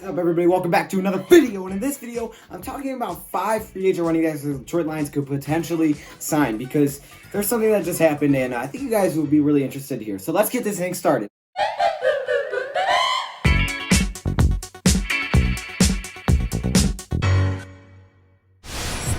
What is up, everybody? Welcome back to another video. And in this video, I'm talking about 5 free agent running backs that the Detroit Lions could potentially sign, because there's something that just happened, and I think you guys will be really interested here. So let's get this thing started.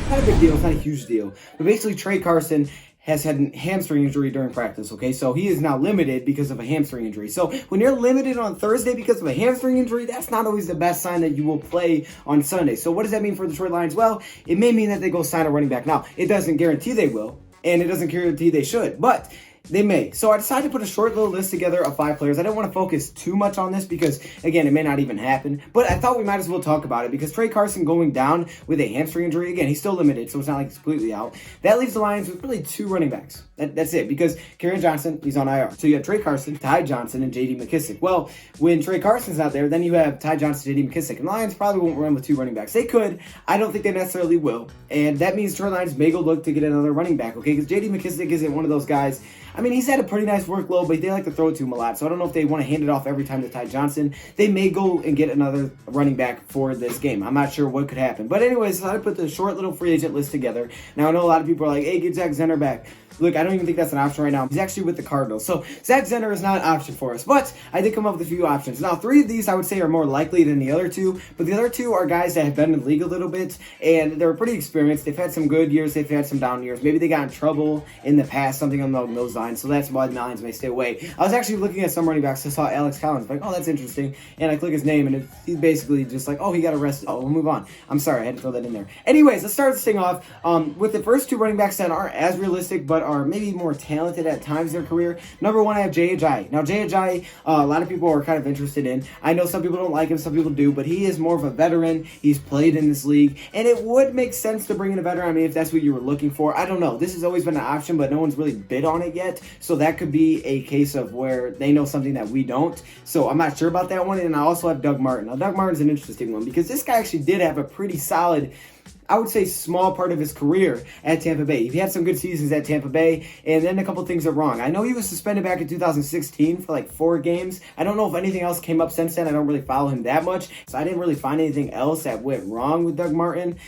Not a big deal, it's not a huge deal. But basically, Tre Carson has had a hamstring injury during practice, okay? So he is now limited because of a hamstring injury. So when you're limited on Thursday because of a hamstring injury, that's not always the best sign that you will play on Sunday. So what does that mean for the Detroit Lions? Well, it may mean that they go sign a running back. Now, it doesn't guarantee they will, and it doesn't guarantee they should, but they may. So I decided to put a short little list together of 5 players. I didn't want to focus too much on this because, again, it may not even happen. But I thought we might as well talk about it because Tre Carson going down with a hamstring injury, again, he's still limited, so it's not like he's completely out. That leaves the Lions with really 2 running backs. That's it, because Kerryon Johnson, he's on IR. So you have Tre Carson, Ty Johnson, and J.D. McKissic. Well, when Tre Carson's not there, then you have Ty Johnson, J.D. McKissic. And the Lions probably won't run with 2 running backs. They could. I don't think they necessarily will. And that means Detroit Lions may go look to get another running back, okay? Because J.D. McKissic isn't one of those guys. I mean, he's had a pretty nice workload, but they like to throw it to him a lot. So I don't know if they want to hand it off every time to Ty Johnson. They may go and get another running back for this game. I'm not sure what could happen. But anyways, so I put the short little free agent list together. Now, I know a lot of people are like, hey, get Zach Zenner back. Look, I don't even think that's an option right now. He's actually with the Cardinals. So Zach Zenner is not an option for us. But I did come up with a few options. Now, 3 of these I would say are more likely than the other 2. But the other 2 are guys that have been in the league a little bit. And they're pretty experienced. They've had some good years. They've had some down years. Maybe they got in trouble in the past, something along those lines. So that's why the Lions may stay away. I was actually looking at some running backs. I saw Alex Collins. Like, oh, that's interesting. And I click his name. And he's basically just like, oh, he got arrested. Oh, we'll move on. I'm sorry. I had to throw that in there. Anyways, let's start this thing off with the first 2 running backs that aren't as realistic, but are maybe more talented at times in their career. Number 1, I have Jay Ajayi. Now, Jay Ajayi, a lot of people are kind of interested in. I know some people don't like him, some people do, but he is more of a veteran. He's played in this league, and it would make sense to bring in a veteran. I mean, if that's what you were looking for. I don't know. This has always been an option, but no one's really bid on it yet, so that could be a case of where they know something that we don't. So I'm not sure about that one, and I also have Doug Martin. Now, Doug Martin's an interesting one because this guy actually did have a pretty solid, I would say, small part of his career at Tampa Bay. He had some good seasons at Tampa Bay, and then a couple things are wrong. I know he was suspended back in 2016 for like 4 games. I don't know if anything else came up since then. I don't really follow him that much, so I didn't really find anything else that went wrong with Doug Martin.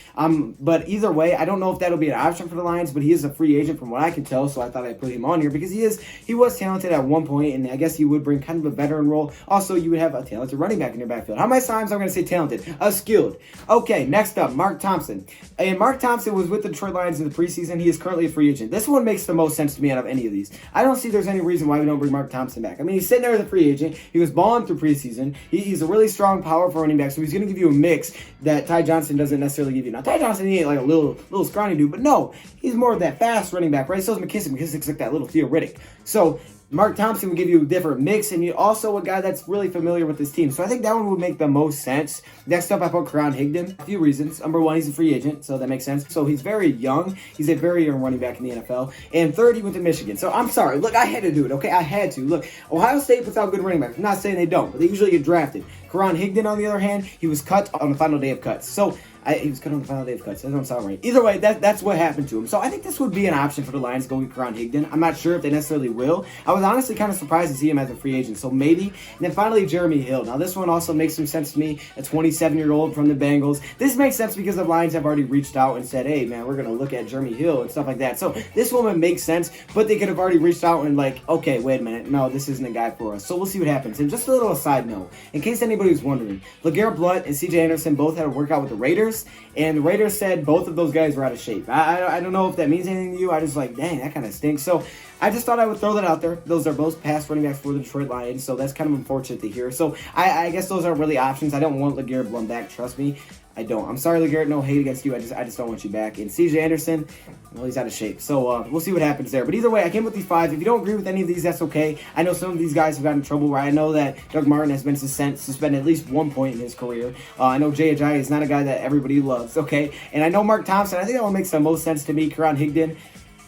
But either way, I don't know if that'll be an option for the Lions, but he is a free agent from what I can tell, so I thought I'd put him on here because he was talented at one point, and I guess he would bring kind of a veteran role. Also, you would have a talented running back in your backfield. How many times I'm going to say talented? Skilled. Okay, next up, Mark Thompson. And Mark Thompson was with the Detroit Lions in the preseason. He is currently a free agent. This one makes the most sense to me out of any of these. I don't see there's any reason why we don't bring Mark Thompson back. I mean, he's sitting there as a free agent. He was balling through preseason. He's a really strong, powerful running back, so he's going to give you a mix that Ty Johnson doesn't necessarily give you. Now, Ty Johnson, he ain't like a little scrawny dude, but no, he's more of that fast running back, right? So is McKissic. McKissic's like that little theoretic. So Mark Thompson would give you a different mix, and you're also a guy that's really familiar with this team. So I think that one would make the most sense. Next up, I put Karan Higdon. A few reasons. Number 1, he's a free agent, so that makes sense. So he's very young. He's a very young running back in the NFL. And 3rd, he went to Michigan. So I'm sorry. Look, I had to do it, okay? I had to. Look, Ohio State puts out good running backs. I'm not saying they don't, but they usually get drafted. Karan Higdon, on the other hand, he was cut on the final day of cuts. So he was cut on the final day of cuts. That don't sound right. Either way, that's what happened to him. So I think this would be an option for the Lions going with Karan Higdon. I'm not sure if they necessarily will. I was honestly kind of surprised to see him as a free agent, so maybe. And then finally, Jeremy Hill. Now, this one also makes some sense to me, a 27-year-old from the Bengals. This makes sense because the Lions have already reached out and said, hey, man, we're going to look at Jeremy Hill and stuff like that. So this one would make sense, but they could have already reached out and like, okay, wait a minute. No, this isn't a guy for us. So we'll see what happens. And just a little side note, in case anybody was wondering, LeGarrette Blount and C.J. Anderson both had a workout with the Raiders, and the Raiders said both of those guys were out of shape. I don't know if that means anything to you. I just like, dang, that kind of stinks. So I just thought I would throw that out there. Those are both past running backs for the Detroit Lions, so that's kind of unfortunate to hear. So I guess those aren't really options. I don't want LeGarrette Blount back, trust me. I don't. I'm sorry, LeGarrette. No hate against you. I just don't want you back. And C.J. Anderson, well, he's out of shape. So we'll see what happens there. But either way, I came with these 5. If you don't agree with any of these, that's okay. I know some of these guys have gotten in trouble. Where I know that Doug Martin has been suspended at least 1 point in his career. I know Jay Ajayi is not a guy that everybody loves. Okay, and I know Mark Thompson. I think that one makes the most sense to me. Karan Higdon,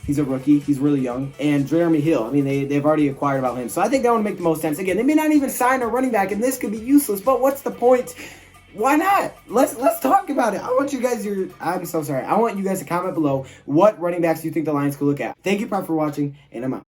he's a rookie. He's really young. And Jeremy Hill, I mean, they've already acquired about him. So I think that would make the most sense. Again, they may not even sign a running back, and this could be useless. But what's the point? Why not? Let's talk about it. I want you guys I'm so sorry. I want you guys to comment below what running backs you think the Lions could look at. Thank you, Prop, for watching, and I'm out.